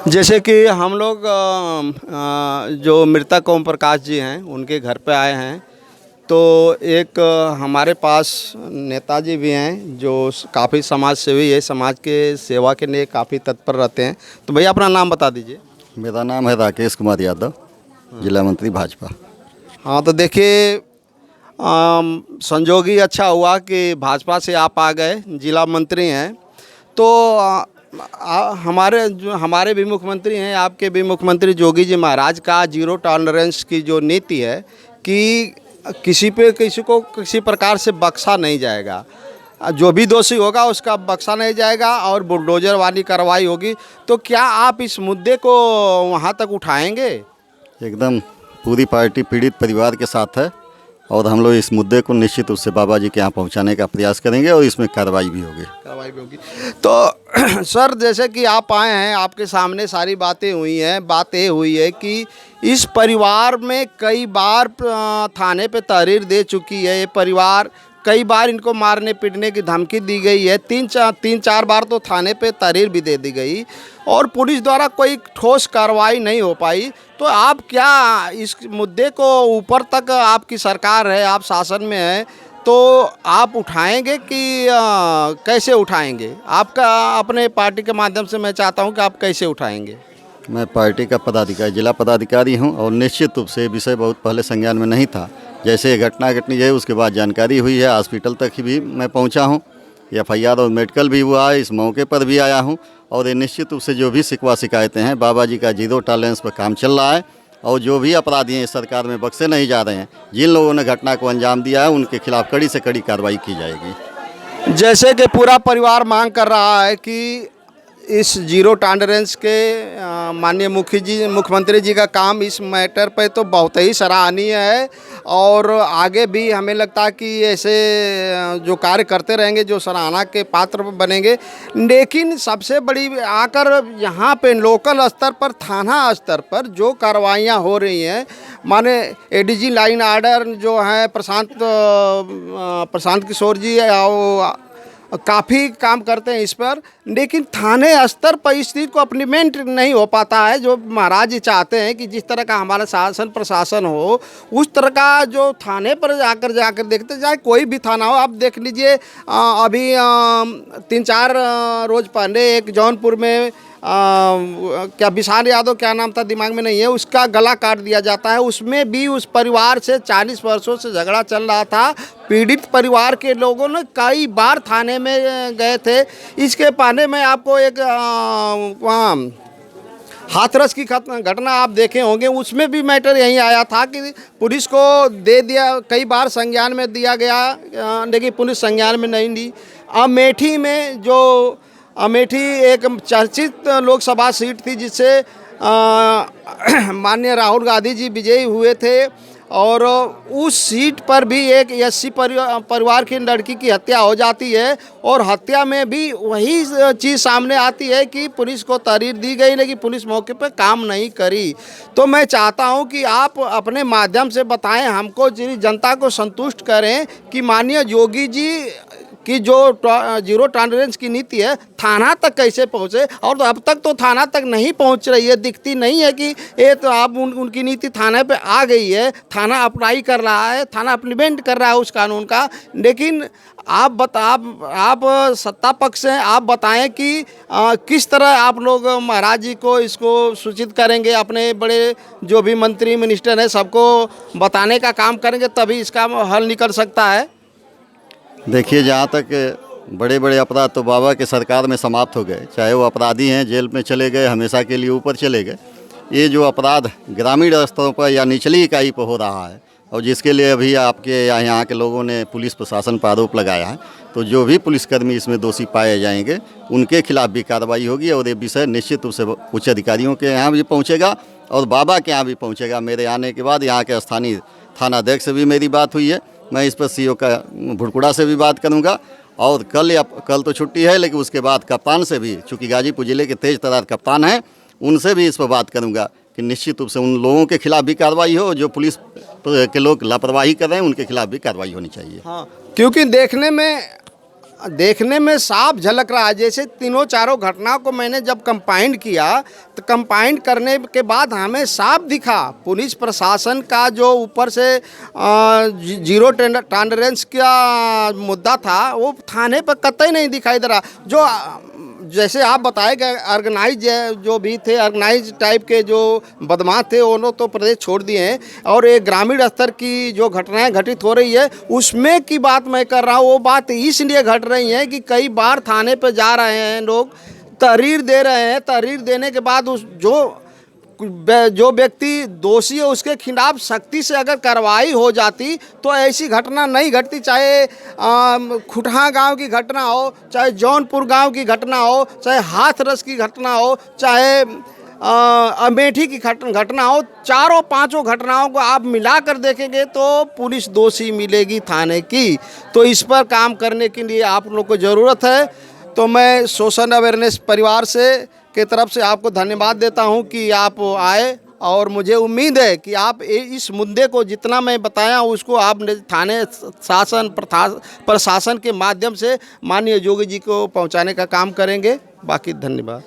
जैसे कि हम लोग जो मृतक ओम प्रकाश जी हैं उनके घर पे आए हैं, तो एक हमारे पास नेताजी भी हैं जो काफ़ी समाज सेवी है, समाज के सेवा के लिए काफ़ी तत्पर रहते हैं। तो भैया अपना नाम बता दीजिए। मेरा नाम है राकेश कुमार यादव, जिला मंत्री भाजपा। हाँ, तो देखिए संजोग ही अच्छा हुआ कि भाजपा से आप आ गए, जिला मंत्री हैं। तो हमारे भी मुख्यमंत्री हैं, आपके भी मुख्यमंत्री योगी जी महाराज का जीरो टॉलरेंस की जो नीति है कि किसी को किसी प्रकार से बख्शा नहीं जाएगा, जो भी दोषी होगा उसका बख्शा नहीं जाएगा और बुलडोजर वाली कार्रवाई होगी। तो क्या आप इस मुद्दे को वहाँ तक उठाएंगे? एकदम पूरी पार्टी पीड़ित परिवार के साथ है और हम लोग इस मुद्दे को निश्चित रूप से बाबा जी के यहाँ पहुँचाने का प्रयास करेंगे और इसमें कार्रवाई भी होगी। तो सर, जैसे कि आप आए हैं, आपके सामने सारी बातें हुई हैं। बात ये हुई है कि इस परिवार में कई बार थाने पे तहरीर दे चुकी है। ये परिवार कई बार इनको मारने पीटने की धमकी दी गई है। तीन चार बार तो थाने पे तहरीर भी दे दी गई और पुलिस द्वारा कोई ठोस कार्रवाई नहीं हो पाई। तो आप क्या इस मुद्दे को ऊपर तक, आपकी सरकार है, आप शासन में हैं, तो आप उठाएंगे कि कैसे उठाएंगे? आपका अपने पार्टी के माध्यम से मैं चाहता हूं कि आप कैसे उठाएंगे? मैं पार्टी का पदाधिकारी, जिला पदाधिकारी हूँ और निश्चित रूप से विषय बहुत पहले संज्ञान में नहीं था। जैसे ये घटना घटनी है उसके बाद जानकारी हुई है, हॉस्पिटल तक भी मैं पहुँचा हूँ, FIR और मेडिकल भी हुआ है, इस मौके पर भी आया हूँ। और ये निश्चित रूप से जो भी शिकवा शिकायतें हैं, बाबा जी का जीरो टॉलरेंस पर काम चल रहा है और जो भी अपराधी हैं इस सरकार में बख्शे नहीं जा रहे हैं। जिन लोगों ने घटना को अंजाम दिया है उनके खिलाफ कड़ी से कड़ी कार्रवाई की जाएगी। जैसे कि पूरा परिवार मांग कर रहा है कि इस जीरो टॉलरेंस के माननीय मुख्यमंत्री जी का काम इस मैटर पे तो बहुत ही सराहनीय है और आगे भी हमें लगता है कि ऐसे जो कार्य करते रहेंगे, जो सराहना के पात्र बनेंगे। लेकिन सबसे बड़ी आकर यहाँ पे लोकल स्तर पर, थाना स्तर पर जो कार्रवाइयाँ हो रही हैं, माने ADG लाइन आर्डर जो है प्रशांत किशोर जी काफ़ी काम करते हैं इस पर, लेकिन थाने स्तर पर इस चीज़ को इम्प्लीमेंट नहीं हो पाता है। जो महाराज जी चाहते हैं कि जिस तरह का हमारा शासन प्रशासन हो, उस तरह का जो थाने पर जाकर देखते जाए, कोई भी थाना हो। आप देख लीजिए, अभी 3-4 रोज़ पहले एक जौनपुर में क्या विशाल यादव, क्या नाम था दिमाग में नहीं है, उसका गला काट दिया जाता है। उसमें भी उस परिवार से 40 वर्षों से झगड़ा चल रहा था। पीड़ित परिवार के लोगों ने कई बार थाने में गए थे। इसके पाने में आपको एक वहाँ हाथरस की घटना आप देखे होंगे, उसमें भी मैटर यही आया था कि पुलिस को दे दिया, कई बार संज्ञान में दिया गया, लेकिन पुलिस संज्ञान में नहीं ली। अमेठी में जो अमेठी एक चर्चित लोकसभा सीट थी जिससे माननीय राहुल गांधी जी विजयी हुए थे और उस सीट पर भी एक SC परिवार की लड़की की हत्या हो जाती है और हत्या में भी वही चीज़ सामने आती है कि पुलिस को तहरीर दी गई लेकिन पुलिस मौके पर काम नहीं करी। तो मैं चाहता हूं कि आप अपने माध्यम से बताएं, हमको, जनता को संतुष्ट करें कि माननीय योगी जी कि जो जीरो टॉलरेंस की नीति है थाना तक कैसे पहुँचे। और तो अब तक तो थाना तक नहीं पहुँच रही है, दिखती नहीं है कि ये तो आप उनकी नीति थाने पे आ गई है, थाना अप्लाई कर रहा है, थाना इम्प्लीमेंट कर रहा है उस कानून का। लेकिन आप सत्ता पक्ष से आप बताएं कि किस तरह आप लोग महाराज जी को इसको सूचित करेंगे, अपने बड़े जो भी मंत्री मिनिस्टर हैं सबको बताने का काम करेंगे, तभी इसका हल निकल सकता है। देखिए, जहाँ तक बड़े बड़े अपराध तो बाबा के सरकार में समाप्त हो गए, चाहे वो अपराधी हैं जेल में चले गए, हमेशा के लिए ऊपर चले गए। ये जो अपराध ग्रामीण स्तरों पर या निचली इकाई पर हो रहा है और जिसके लिए अभी आपके यहाँ के लोगों ने पुलिस प्रशासन पर आरोप लगाया है, तो जो भी पुलिसकर्मी इसमें दोषी पाए जाएंगे उनके खिलाफ भी कार्रवाई होगी और ये विषय निश्चित रूप से उच्च अधिकारियों के यहाँ भी पहुँचेगा और बाबा के यहाँ भी पहुँचेगा। मेरे आने के बाद यहाँ के स्थानीय थानाध्यक्ष से भी मेरी बात हुई है, मैं इस पर CO का भुड़कुड़ा से भी बात करूंगा और कल तो छुट्टी है लेकिन उसके बाद कप्तान से भी, चूँकि गाजीपुर जिले के तेज तर्रार कप्तान हैं, उनसे भी इस पर बात करूंगा कि निश्चित रूप से उन लोगों के खिलाफ भी कार्रवाई हो, जो पुलिस के लोग लापरवाही कर रहे हैं उनके खिलाफ भी कार्रवाई होनी चाहिए। हाँ, क्योंकि देखने में देखने में साफ झलक रहा है। जैसे तीनों चारों घटनाओं को मैंने जब कंपाइंड किया तो कंपाइंड करने के बाद हमें साफ दिखा पुलिस प्रशासन का जो ऊपर से जीरो टॉलरेंस का मुद्दा था वो थाने पर कतई नहीं दिखाई दे रहा। जो जैसे आप बताए कि ऑर्गेनाइज जो भी थे, ऑर्गेनाइज टाइप के जो बदमाश थे उन्होंने तो प्रदेश छोड़ दिए हैं, और एक ग्रामीण स्तर की जो घटनाएं घटित हो रही है उसमें की बात मैं कर रहा हूँ। वो बात इसलिए घट रही है कि कई बार थाने पे जा रहे हैं लोग, तहरीर दे रहे हैं, तहरीर देने के बाद उस जो व्यक्ति दोषी है उसके खिलाफ सख्ती से अगर कार्रवाई हो जाती तो ऐसी घटना नहीं घटती। चाहे खुटहा गांव की घटना हो, चाहे जौनपुर गांव की घटना हो, चाहे हाथरस की घटना हो, चाहे अमेठी की घटना हो, चारों पांचों घटनाओं को आप मिलाकर देखेंगे तो पुलिस दोषी मिलेगी थाने की। तो इस पर काम करने के लिए आप लोग को ज़रूरत है। तो मैं सोशल अवेयरनेस परिवार से के तरफ से आपको धन्यवाद देता हूं कि आप आए, और मुझे उम्मीद है कि आप इस मुद्दे को जितना मैं बताया उसको आप थाने शासन प्रशासन के माध्यम से माननीय योगी जी को पहुंचाने का काम करेंगे। बाकी धन्यवाद।